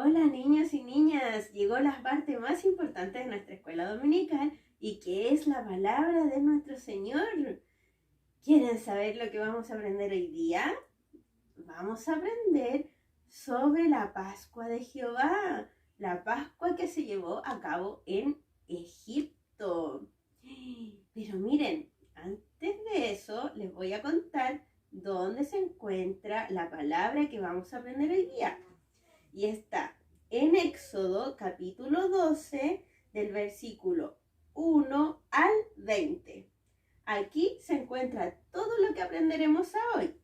Hola niños y niñas, llegó la parte más importante de nuestra escuela dominical y que es la palabra de nuestro Señor. ¿Quieren saber lo que vamos a aprender hoy día? Vamos a aprender sobre la Pascua de Jehová, la Pascua que se llevó a cabo en Egipto. Pero miren, antes de eso les voy a contar dónde se encuentra la palabra que vamos a aprender hoy día. Y está en Éxodo capítulo 12 del versículo 1 al 20. Aquí se encuentra todo lo que aprenderemos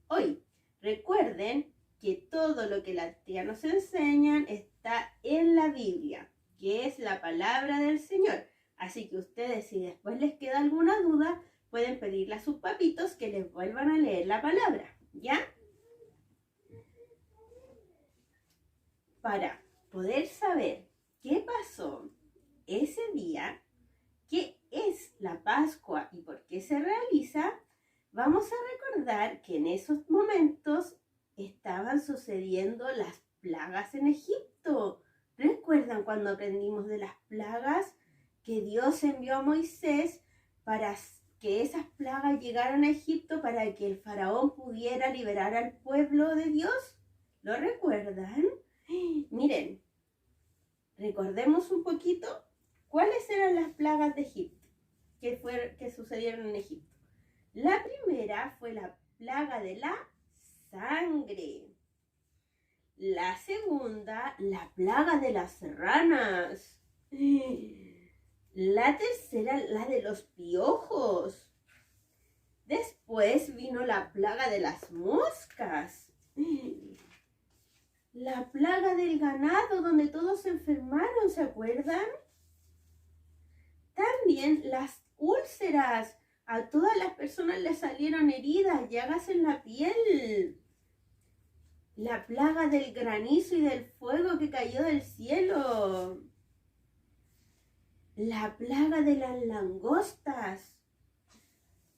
hoy. Recuerden que todo lo que las tías nos enseñan está en la Biblia, que es la palabra del Señor. Así que ustedes, si después les queda alguna duda, pueden pedirle a sus papitos que les vuelvan a leer la palabra, ¿ya? Para poder saber qué pasó ese día, qué es la Pascua y por qué se realiza, vamos a recordar que en esos momentos estaban sucediendo las plagas en Egipto. ¿Recuerdan cuando aprendimos de las plagas que Dios envió a Moisés para que esas plagas llegaran a Egipto para que el faraón pudiera liberar al pueblo de Dios? ¿Lo recuerdan? Miren, recordemos un poquito cuáles eran las plagas de Egipto que sucedieron en Egipto. La primera fue la plaga de la sangre. La segunda, la plaga de las ranas. La tercera, la de los piojos. Después vino la plaga de las moscas. La plaga del ganado, donde todos se enfermaron, ¿se acuerdan? También las úlceras. A todas las personas les salieron heridas, llagas en la piel. La plaga del granizo y del fuego que cayó del cielo. La plaga de las langostas.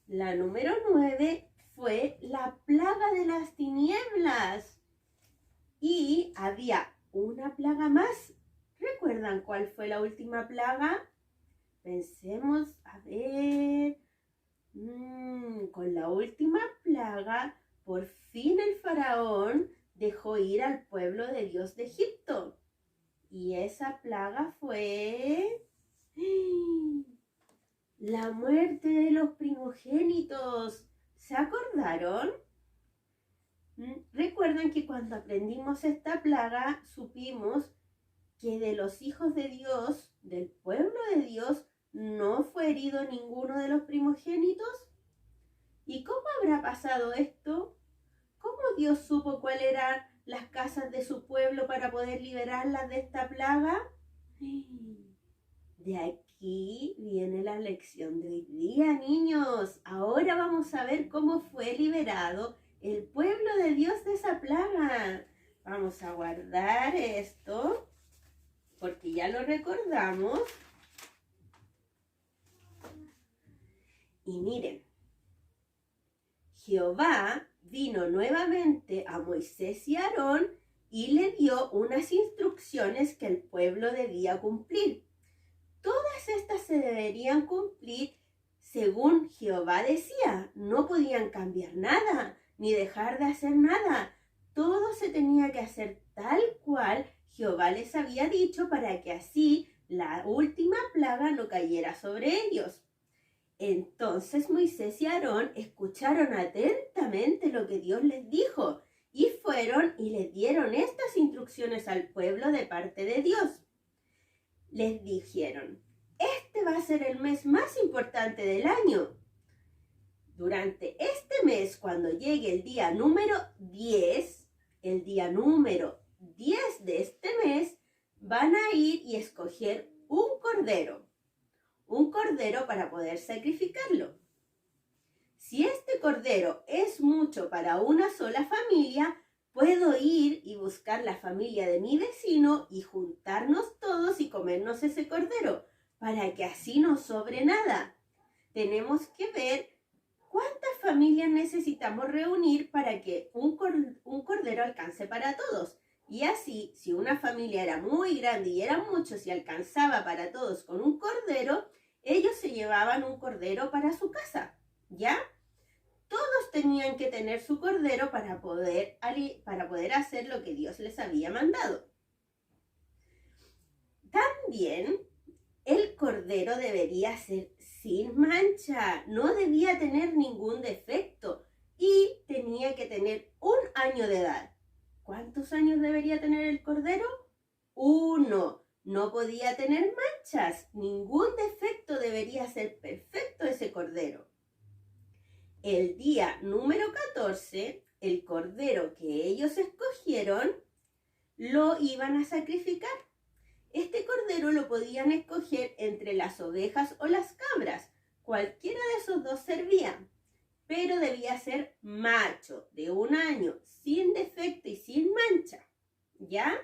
La número 9 fue la plaga de las tinieblas. Y había una plaga más. ¿Recuerdan cuál fue la última plaga? Pensemos, a ver. Con la última plaga, por fin el faraón dejó ir al pueblo de Dios de Egipto. Y esa plaga fue la muerte de los primogénitos. ¿Se acordaron? Recuerdan que cuando aprendimos esta plaga, supimos que de los hijos de Dios, del pueblo de Dios, no fue herido ninguno de los primogénitos. ¿Y cómo habrá pasado esto? ¿Cómo Dios supo cuáles eran las casas de su pueblo para poder liberarlas de esta plaga? De aquí viene la lección de hoy día, niños. Ahora vamos a ver cómo fue liberado el pueblo de Dios de esa plaga. Vamos a guardar esto, porque ya lo recordamos. Y miren, Jehová vino nuevamente a Moisés y a Aarón y le dio unas instrucciones que el pueblo debía cumplir. Todas estas se deberían cumplir según Jehová decía. No podían cambiar nada, ni dejar de hacer nada. Todo se tenía que hacer tal cual Jehová les había dicho para que así la última plaga no cayera sobre ellos. Entonces Moisés y Aarón escucharon atentamente lo que Dios les dijo y fueron y les dieron estas instrucciones al pueblo de parte de Dios. Les dijeron: este va a ser el mes más importante del año. Durante este mes, cuando llegue el día número 10, el día número 10 de este mes, van a ir y escoger un cordero para poder sacrificarlo. Si este cordero es mucho para una sola familia, puedo ir y buscar la familia de mi vecino y juntarnos todos y comernos ese cordero, para que así no sobre nada. Tenemos que ver cuántas familias necesitamos reunir para que un cordero alcance para todos. Y así, si una familia era muy grande y eran muchos y alcanzaba para todos con un cordero, ellos se llevaban un cordero para su casa, ¿ya? Todos tenían que tener su cordero para poder hacer lo que Dios les había mandado. También el cordero debería ser sin mancha, no debía tener ningún defecto y tenía que tener 1 año de edad. ¿Cuántos años debería tener el cordero? 1. No podía tener manchas, ningún defecto, debería ser perfecto ese cordero. El día número 14, el cordero que ellos escogieron, lo iban a sacrificar. Este cordero lo podían escoger entre las ovejas o las cabras. Cualquiera de esos dos servía, pero debía ser macho, de 1 año, sin defecto y sin mancha, ¿ya?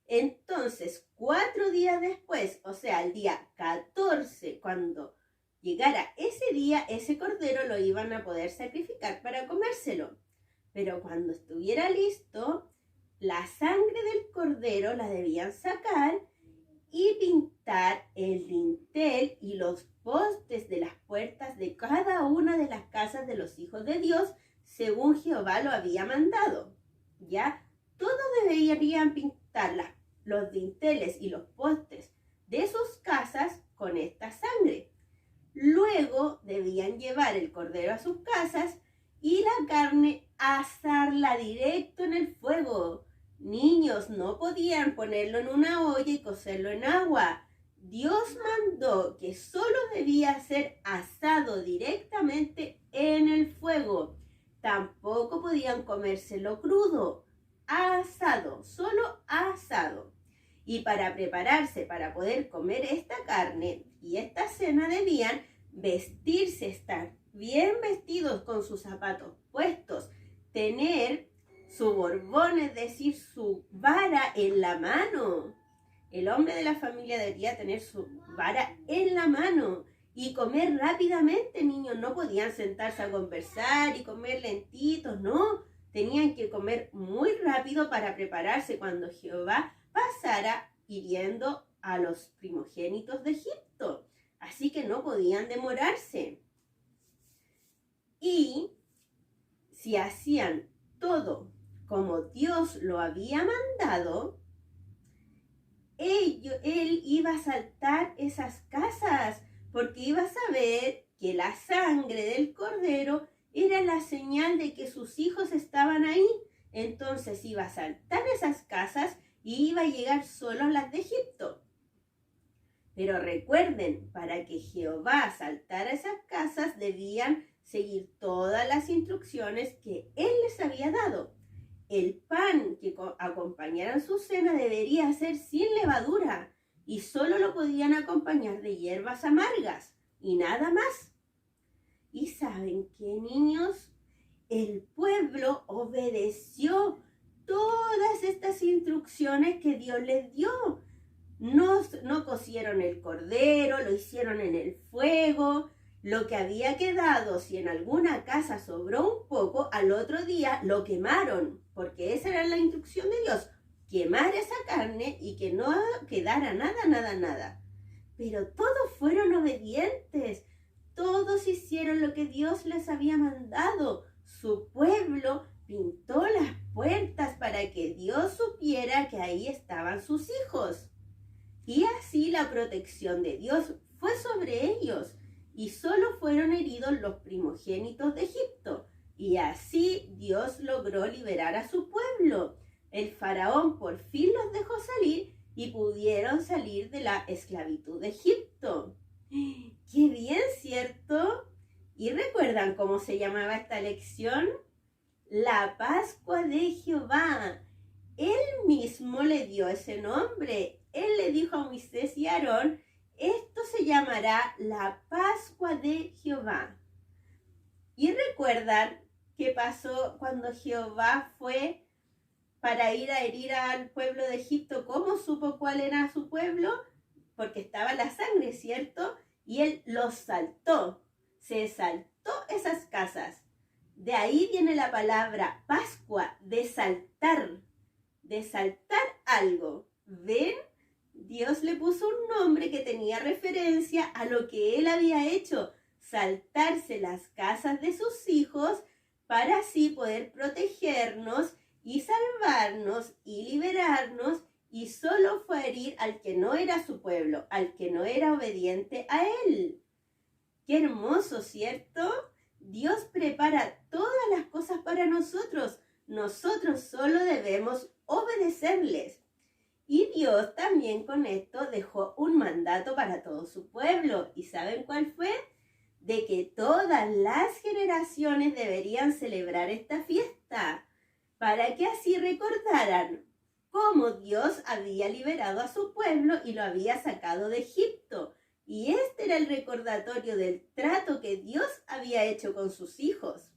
Entonces, 4 días después, o sea, el día 14, cuando llegara ese día, ese cordero lo iban a poder sacrificar para comérselo. Pero cuando estuviera listo, la sangre del cordero la debían sacar y pintar el dintel y los postes de las puertas de cada una de las casas de los hijos de Dios, según Jehová lo había mandado. ¿Ya? Todos deberían pintar los dinteles y los postes de sus casas con esta sangre. Luego debían llevar el cordero a sus casas y la carne asarla directo en el fuego. Niños, no podían ponerlo en una olla y cocerlo en agua. Dios mandó que solo debía ser asado directamente en el fuego. Tampoco podían comérselo crudo, asado, solo asado. Y para prepararse para poder comer esta carne y esta cena debían vestirse, estar bien vestidos con sus zapatos puestos, tener su borbón, es decir, su vara en la mano. El hombre de la familia debería tener su vara en la mano y comer rápidamente, niños. No podían sentarse a conversar y comer lentitos, no. Tenían que comer muy rápido para prepararse cuando Jehová pasara hiriendo a los primogénitos de Egipto. Así que no podían demorarse. Y si hacían todo como Dios lo había mandado, él iba a saltar esas casas, porque iba a saber que la sangre del cordero era la señal de que sus hijos estaban ahí. Entonces iba a saltar esas casas y iba a llegar solo a las de Egipto. Pero recuerden, para que Jehová saltara esas casas debían seguir todas las instrucciones que él les había dado. El pan que acompañara su cena debería ser sin levadura y solo lo podían acompañar de hierbas amargas y nada más. ¿Y saben qué, niños? El pueblo obedeció todas estas instrucciones que Dios les dio. No cocieron el cordero, lo hicieron en el fuego. Lo que había quedado, si en alguna casa sobró un poco, al otro día lo quemaron, porque esa era la instrucción de Dios, quemar esa carne y que no quedara nada. Pero todos fueron obedientes, todos hicieron lo que Dios les había mandado. Su pueblo pintó las puertas para que Dios supiera que ahí estaban sus hijos. Y así la protección de Dios fue sobre ellos. Y solo fueron heridos los primogénitos de Egipto. Y así Dios logró liberar a su pueblo. El faraón por fin los dejó salir y pudieron salir de la esclavitud de Egipto. ¡Qué bien!, ¿cierto? ¿Y recuerdan cómo se llamaba esta lección? La Pascua de Jehová. Él mismo le dio ese nombre. Él le dijo a Moisés y a Aarón: esto se llamará la Pascua de Jehová. ¿Y recuerdan qué pasó cuando Jehová fue para ir a herir al pueblo de Egipto? ¿Cómo supo cuál era su pueblo? Porque estaba la sangre, ¿cierto? Y él los saltó. Se saltó esas casas. De ahí viene la palabra Pascua, de saltar. de saltar algo. ¿Ven? Dios le puso un nombre que tenía referencia a lo que él había hecho, saltarse las casas de sus hijos para así poder protegernos y salvarnos y liberarnos, y solo fue a herir al que no era su pueblo, al que no era obediente a él. Qué hermoso, ¿cierto? Dios prepara todas las cosas para nosotros. Nosotros solo debemos obedecerles. Y Dios también con esto dejó un mandato para todo su pueblo. ¿Y saben cuál fue? De que todas las generaciones deberían celebrar esta fiesta, para que así recordaran cómo Dios había liberado a su pueblo y lo había sacado de Egipto. Y este era el recordatorio del trato que Dios había hecho con sus hijos.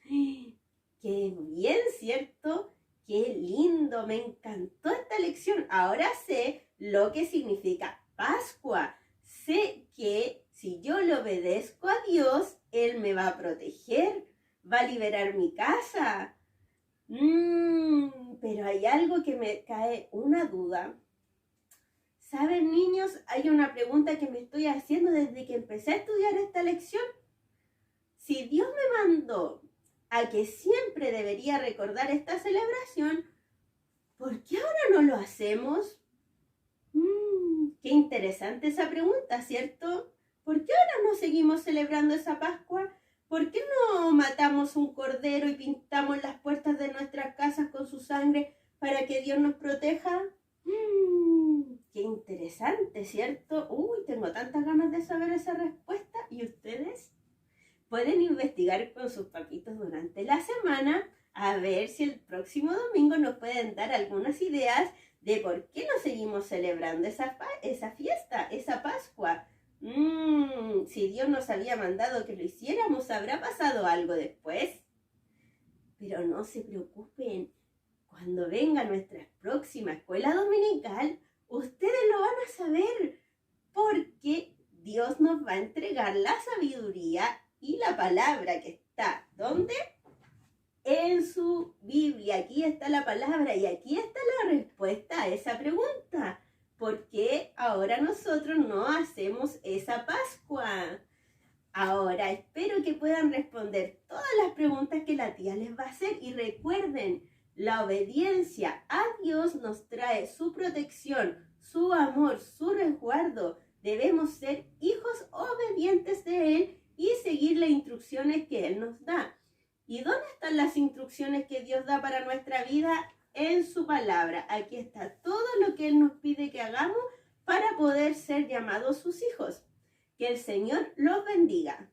¡Qué bien!, ¿cierto? ¡Qué lindo! Me encantó esta lección. Ahora sé lo que significa Pascua. Sé que si yo le obedezco a Dios, Él me va a proteger, va a liberar mi casa. Pero hay algo que me cae una duda. ¿Saben, niños? Hay una pregunta que me estoy haciendo desde que empecé a estudiar esta lección. Si Dios me mandó a que siempre debería recordar esta celebración, ¿por qué ahora no lo hacemos? Qué interesante esa pregunta, ¿cierto? ¿Por qué ahora no seguimos celebrando esa Pascua? ¿Por qué no matamos un cordero y pintamos las puertas de nuestras casas con su sangre para que Dios nos proteja? Qué interesante, ¿cierto? Tengo tantas ganas de saber esa respuesta. ¿Y ustedes? Pueden investigar con sus papitos durante la semana a ver si el próximo domingo nos pueden dar algunas ideas de por qué no seguimos celebrando esa fiesta, esa Pascua. Si Dios nos había mandado que lo hiciéramos, ¿habrá pasado algo después? Pero no se preocupen. Cuando venga nuestra próxima escuela dominical, ustedes lo van a saber, porque Dios nos va a entregar la sabiduría y la palabra que está, ¿dónde? En su Biblia. Aquí está la palabra y aquí está la respuesta a esa pregunta. ¿Por qué ahora nosotros no hacemos esa Pascua? Ahora espero que puedan responder todas las preguntas que la tía les va a hacer, y recuerden, la obediencia a Dios nos trae su protección, su amor, su resguardo. Debemos ser hijos obedientes de Él y seguir las instrucciones que Él nos da. ¿Y dónde están las instrucciones que Dios da para nuestra vida? En su palabra. Aquí está todo lo que Él nos pide que hagamos para poder ser llamados sus hijos. Que el Señor los bendiga.